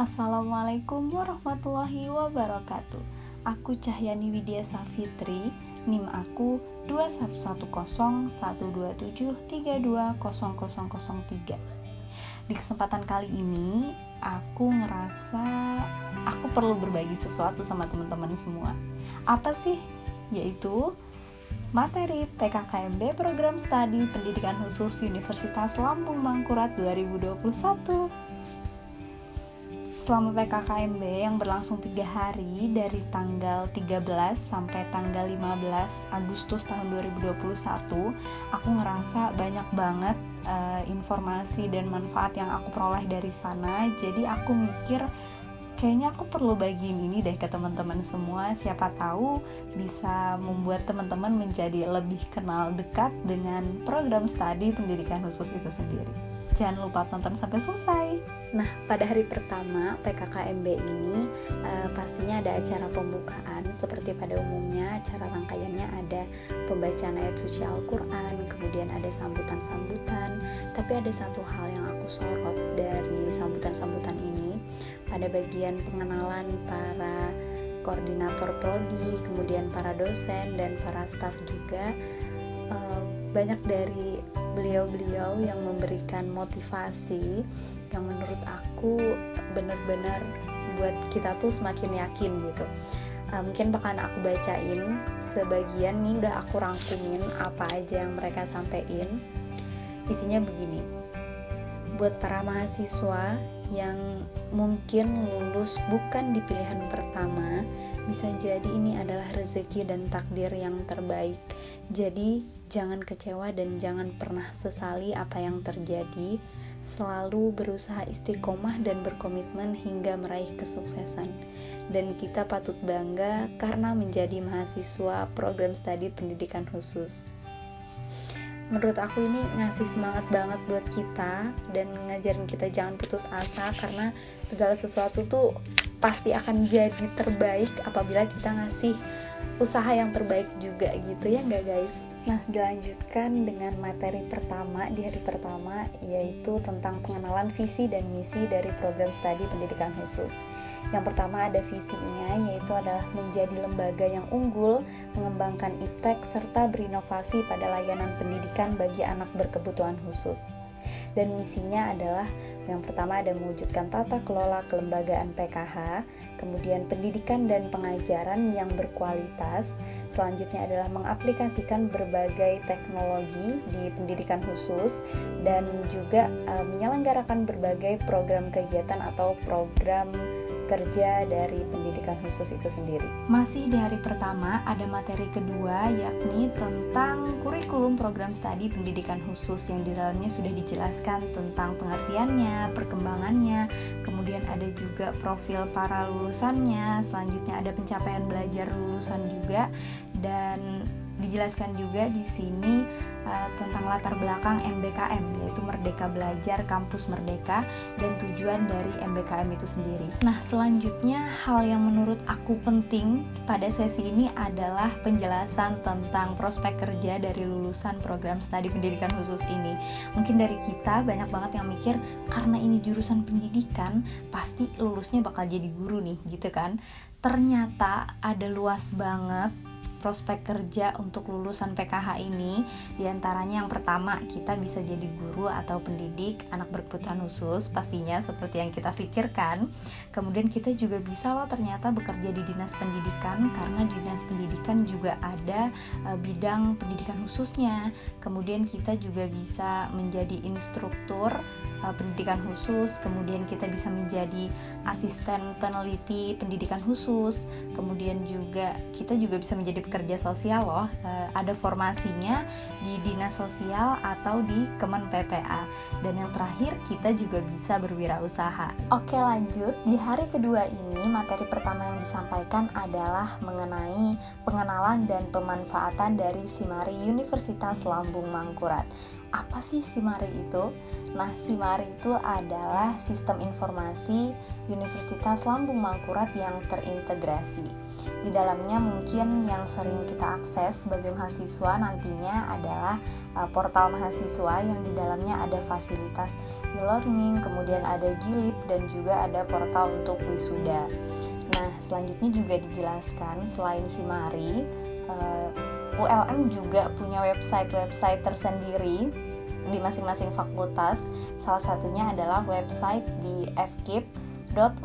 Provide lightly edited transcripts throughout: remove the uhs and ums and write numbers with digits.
Assalamualaikum warahmatullahi wabarakatuh. Aku Cahyani Widya Safitri, NIM aku 21012127320003. Di kesempatan kali ini, aku ngerasa aku perlu berbagi sesuatu sama teman-teman semua. Apa sih? Yaitu materi PKKMB Program Studi Pendidikan Khusus Universitas Lambung Mangkurat 2021. Selama PKKMB yang berlangsung 3 hari dari tanggal 13 sampai tanggal 15 Agustus tahun 2021, aku ngerasa banyak banget informasi dan manfaat yang aku peroleh dari sana. Jadi aku mikir kayaknya aku perlu bagiin ini deh ke teman-teman semua. Siapa tahu bisa membuat teman-teman menjadi lebih kenal dekat dengan program studi pendidikan khusus itu sendiri. Jangan lupa tonton sampai selesai. Nah, pada hari pertama PKKMB ini pastinya ada acara pembukaan. Seperti pada umumnya, acara rangkaiannya ada pembacaan ayat suci Al-Quran, kemudian ada sambutan-sambutan. Tapi ada satu hal yang aku sorot dari sambutan-sambutan ini. Pada bagian pengenalan para koordinator prodi, kemudian para dosen dan para staf juga, banyak dari beliau-beliau yang memberikan motivasi yang menurut aku benar-benar buat kita tuh semakin yakin gitu. Mungkin bakalan aku bacain sebagian nih, udah aku rangkumin apa aja yang mereka sampein. Isinya begini: buat para mahasiswa yang mungkin lulus bukan di pilihan pertama, bisa jadi ini adalah rezeki dan takdir yang terbaik. Jadi jangan kecewa dan jangan pernah sesali apa yang terjadi. Selalu berusaha istiqomah dan berkomitmen hingga meraih kesuksesan. Dan kita patut bangga karena menjadi mahasiswa program studi pendidikan khusus. Menurut aku ini ngasih semangat banget buat kita dan ngajarin kita jangan putus asa, karena segala sesuatu tuh pasti akan jadi terbaik apabila kita ngasih usaha yang terbaik juga gitu, ya nggak guys? Nah, dilanjutkan dengan materi pertama di hari pertama, yaitu tentang pengenalan visi dan misi dari program studi pendidikan khusus. Yang pertama ada visinya, yaitu adalah menjadi lembaga yang unggul, mengembangkan iptek, serta berinovasi pada layanan pendidikan bagi anak berkebutuhan khusus. Dan misinya adalah yang pertama ada mewujudkan tata kelola kelembagaan PKH, kemudian pendidikan dan pengajaran yang berkualitas. Selanjutnya adalah mengaplikasikan berbagai teknologi di pendidikan khusus dan juga menyelenggarakan berbagai program kegiatan atau program kerja dari pendidikan khusus itu sendiri. Masih di hari pertama ada materi kedua, yakni tentang kurikulum program studi pendidikan khusus, yang di dalamnya sudah dijelaskan tentang pengertiannya, perkembangannya, kemudian ada juga profil para lulusannya, selanjutnya ada pencapaian belajar lulusan juga, dan dijelaskan juga di sini tentang latar belakang MBKM, yaitu Merdeka Belajar Kampus Merdeka, dan tujuan dari MBKM itu sendiri. Nah, selanjutnya hal yang menurut aku penting pada sesi ini adalah penjelasan tentang prospek kerja dari lulusan program studi pendidikan khusus ini. Mungkin dari kita banyak banget yang mikir karena ini jurusan pendidikan pasti lulusnya bakal jadi guru nih, gitu kan. Ternyata ada luas banget prospek kerja untuk lulusan PKH ini. Di antaranya yang pertama, kita bisa jadi guru atau pendidik anak berkebutuhan khusus, pastinya seperti yang kita pikirkan. Kemudian kita juga bisa loh ternyata bekerja di dinas pendidikan, karena di dinas pendidikan juga ada bidang pendidikan khususnya. Kemudian kita juga bisa menjadi instruktur pendidikan khusus, kemudian kita bisa menjadi asisten peneliti pendidikan khusus, kemudian juga kita juga bisa menjadi pekerja sosial loh, ada formasinya di dinas sosial atau di Kemen PPA. Dan yang terakhir, kita juga bisa berwirausaha. Oke, lanjut. Di hari kedua ini, materi pertama yang disampaikan adalah mengenai pengenalan dan pemanfaatan dari SIMARI Universitas Lambung Mangkurat. Apa sih SIMARI itu? Nah, SIMARI itu adalah sistem informasi Universitas Lambung Mangkurat yang terintegrasi. Di dalamnya mungkin yang sering kita akses sebagai mahasiswa nantinya adalah portal mahasiswa, yang di dalamnya ada fasilitas e-learning, kemudian ada GILIP dan juga ada portal untuk wisuda. Nah, selanjutnya juga dijelaskan selain Simari, ULM juga punya website tersendiri di masing-masing fakultas. Salah satunya adalah website di fkip.ulm.ac.id.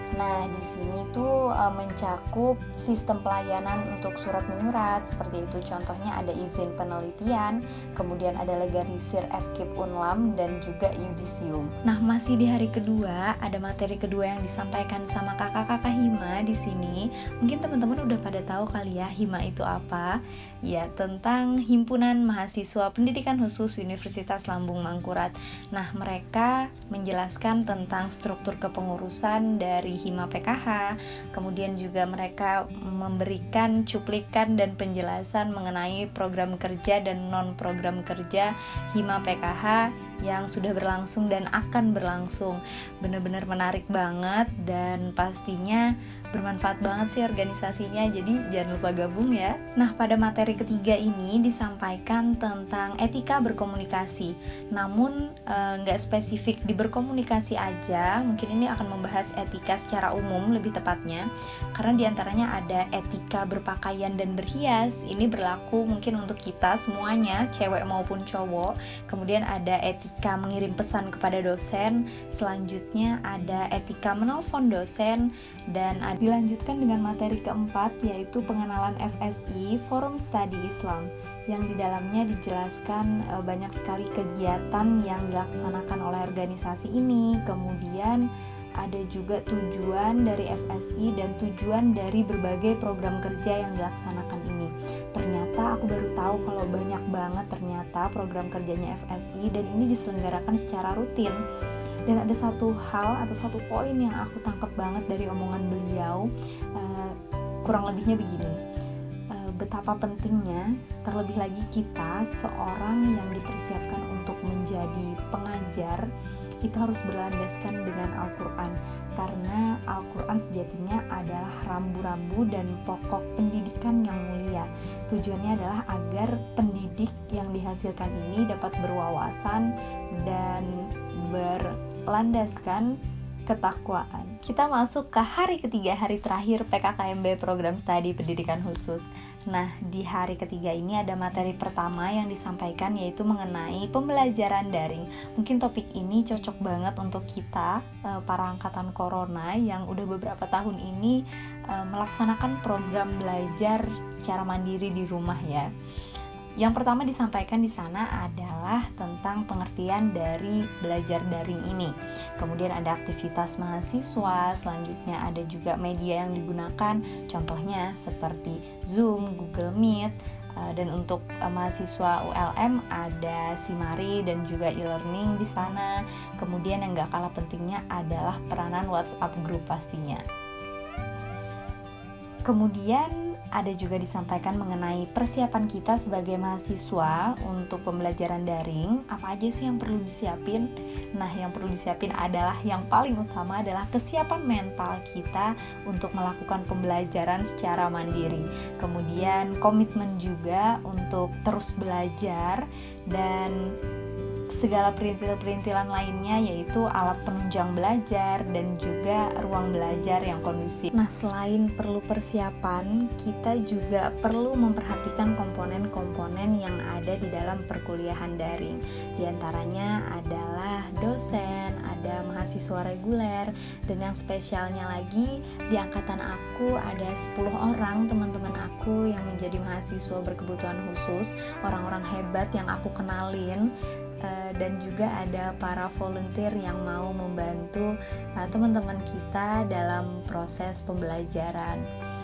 Nah, di sini tuh mencakup sistem pelayanan untuk surat menyurat, seperti itu contohnya ada izin penelitian, kemudian ada legalisir FKIP Unlam dan juga yudisium. Nah, masih di hari kedua, ada materi kedua yang disampaikan sama kakak-kakak Hima di sini. Mungkin teman-teman udah pada tahu kali ya Hima itu apa? Ya, tentang Himpunan Mahasiswa Pendidikan Khusus Universitas Lambung Mangkurat. Nah, mereka menjelaskan tentang struktur kepengurusan dari Hima PKH, kemudian juga mereka memberikan cuplikan dan penjelasan mengenai program kerja dan non-program kerja Hima PKH yang sudah berlangsung dan akan berlangsung. Benar-benar menarik banget dan pastinya bermanfaat banget sih organisasinya, jadi jangan lupa gabung ya. Nah, pada materi ketiga ini disampaikan tentang etika berkomunikasi, namun nggak spesifik di berkomunikasi aja, mungkin ini akan membahas etika secara umum lebih tepatnya, karena diantaranya ada etika berpakaian dan berhias, ini berlaku mungkin untuk kita semuanya, cewek maupun cowok. Kemudian ada etika mengirim pesan kepada dosen, selanjutnya ada etika menelpon dosen, dan dilanjutkan dengan materi keempat yaitu pengenalan FSI, Forum Studi Islam, yang di dalamnya dijelaskan banyak sekali kegiatan yang dilaksanakan oleh organisasi ini, kemudian ada juga tujuan dari FSI dan tujuan dari berbagai program kerja yang dilaksanakan ini. Ternyata aku baru tahu kalau banyak banget ternyata program kerjanya FSI dan ini diselenggarakan secara rutin. Dan ada satu hal atau satu poin yang aku tangkap banget dari omongan beliau, kurang lebihnya begini, betapa pentingnya terlebih lagi kita seorang yang dipersiapkan untuk menjadi pengajar itu harus berlandaskan dengan Al-Quran, karena Al-Quran sejatinya adalah rambu-rambu dan pokok pendidikan yang mulia. Tujuannya adalah agar pendidik yang dihasilkan ini dapat berwawasan dan berlandaskan ketakwaan. Kita masuk ke hari ketiga, hari terakhir PKKMB Program Studi Pendidikan Khusus. Nah, di hari ketiga ini ada materi pertama yang disampaikan yaitu mengenai pembelajaran daring. Mungkin topik ini cocok banget untuk kita, para angkatan corona yang udah beberapa tahun ini melaksanakan program belajar secara mandiri di rumah ya. Yang pertama disampaikan di sana adalah tentang pengertian dari belajar daring ini. Kemudian ada aktivitas mahasiswa, selanjutnya ada juga media yang digunakan, contohnya seperti Zoom, Google Meet, dan untuk mahasiswa ULM ada Simari dan juga e-learning di sana. Kemudian yang gak kalah pentingnya adalah peranan WhatsApp group pastinya. Kemudian ada juga disampaikan mengenai persiapan kita sebagai mahasiswa untuk pembelajaran daring. Apa aja sih yang perlu disiapin? Nah, yang perlu disiapin adalah yang paling utama adalah kesiapan mental kita untuk melakukan pembelajaran secara mandiri. Kemudian komitmen juga untuk terus belajar dan segala perintil-perintilan lainnya, yaitu alat penunjang belajar dan juga ruang belajar yang kondusif. Nah, selain perlu persiapan, kita juga perlu memperhatikan komponen-komponen yang ada di dalam perkuliahan daring. Di antaranya adalah dosen, ada mahasiswa reguler, dan yang spesialnya lagi di angkatan aku ada 10 orang teman-teman aku yang menjadi mahasiswa berkebutuhan khusus, orang-orang hebat yang aku kenalin. Dan juga ada para volunteer yang mau membantu teman-teman kita dalam proses pembelajaran.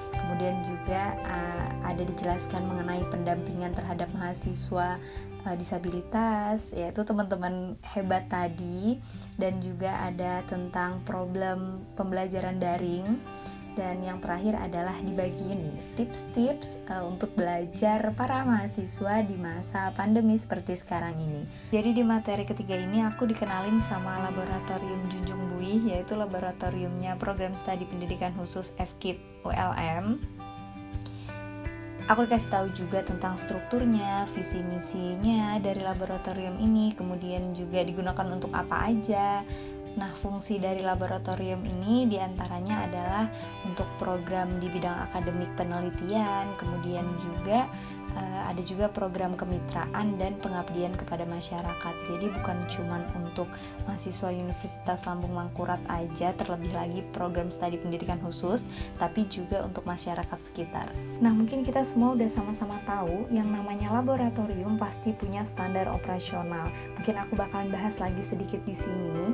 Kemudian juga ada dijelaskan mengenai pendampingan terhadap mahasiswa disabilitas, yaitu teman-teman hebat tadi, dan juga ada tentang problem pembelajaran daring. Dan yang terakhir adalah dibagi ini tips-tips untuk belajar para mahasiswa di masa pandemi seperti sekarang ini. Jadi di materi ketiga ini aku dikenalin sama laboratorium Junjung Buih, yaitu laboratoriumnya Program Studi Pendidikan Khusus FKIP ULM. Aku dikasih tahu juga tentang strukturnya, visi misinya dari laboratorium ini, kemudian juga digunakan untuk apa aja. Nah, fungsi dari laboratorium ini diantaranya adalah untuk program di bidang akademik penelitian, kemudian juga ada juga program kemitraan dan pengabdian kepada masyarakat. Jadi bukan cuma untuk mahasiswa Universitas Lambung Mangkurat aja, terlebih lagi program studi pendidikan khusus, tapi juga untuk masyarakat sekitar. Nah, mungkin kita semua udah sama-sama tahu yang namanya laboratorium pasti punya standar operasional. Mungkin aku bakalan bahas lagi sedikit di sini.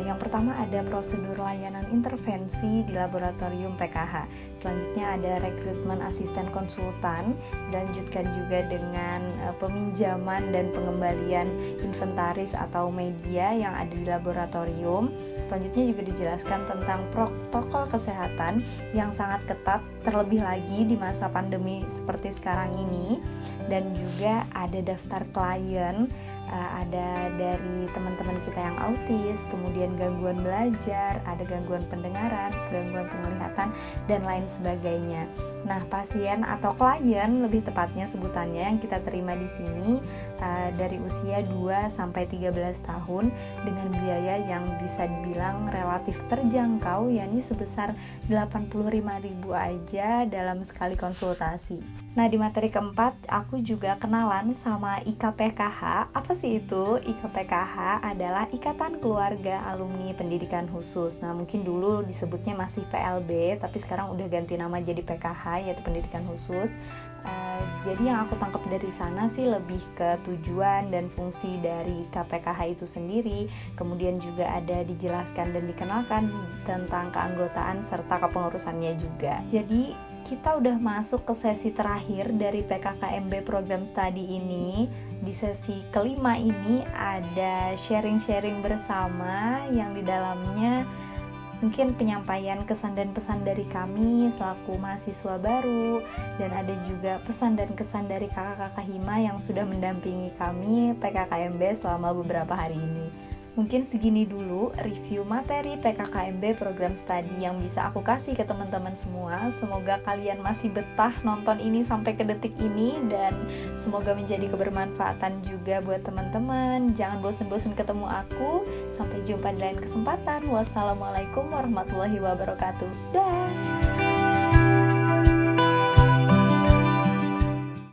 Yang pertama ada prosedur layanan intervensi di laboratorium PKH. Selanjutnya ada rekrutmen asisten konsultan, dilanjutkan juga dengan peminjaman dan pengembalian inventaris atau media yang ada di laboratorium. Selanjutnya juga dijelaskan tentang protokol kesehatan yang sangat ketat, terlebih lagi di masa pandemi seperti sekarang ini. Dan juga ada daftar klien, ada dari teman-teman kita yang autis, kemudian gangguan belajar, ada gangguan pendengaran, gangguan penglihatan, dan lain sebagainya. Nah, pasien atau klien lebih tepatnya sebutannya yang kita terima di sini dari usia 2 sampai 13 tahun dengan biaya yang bisa dibilang relatif terjangkau, yakni sebesar 85.000 aja dalam sekali konsultasi. Nah, di materi keempat aku juga kenalan sama IKPKH. Apa sih itu? IKPKH adalah Ikatan Keluarga Alumni Pendidikan Khusus. Nah, mungkin dulu disebutnya masih PLB, tapi sekarang udah ganti nama jadi PKH, yaitu Pendidikan Khusus. Jadi yang aku tangkap dari sana sih lebih ke tujuan dan fungsi dari KPKH itu sendiri. Kemudian juga ada dijelaskan dan dikenalkan tentang keanggotaan serta kepengurusannya juga. Jadi kita udah masuk ke sesi terakhir dari PKKMB program studi ini. Di sesi kelima ini ada sharing-sharing bersama yang di dalamnya mungkin penyampaian kesan dan pesan dari kami selaku mahasiswa baru, dan ada juga pesan dan kesan dari kakak-kakak Hima yang sudah mendampingi kami PKKMB selama beberapa hari ini. Mungkin segini dulu review materi PKKMB program studi yang bisa aku kasih ke teman-teman semua. Semoga kalian masih betah nonton ini sampai ke detik ini, dan semoga menjadi kebermanfaatan juga buat teman-teman. Jangan bosan-bosan ketemu aku. Sampai jumpa di lain kesempatan. Wassalamualaikum warahmatullahi wabarakatuh. Dah.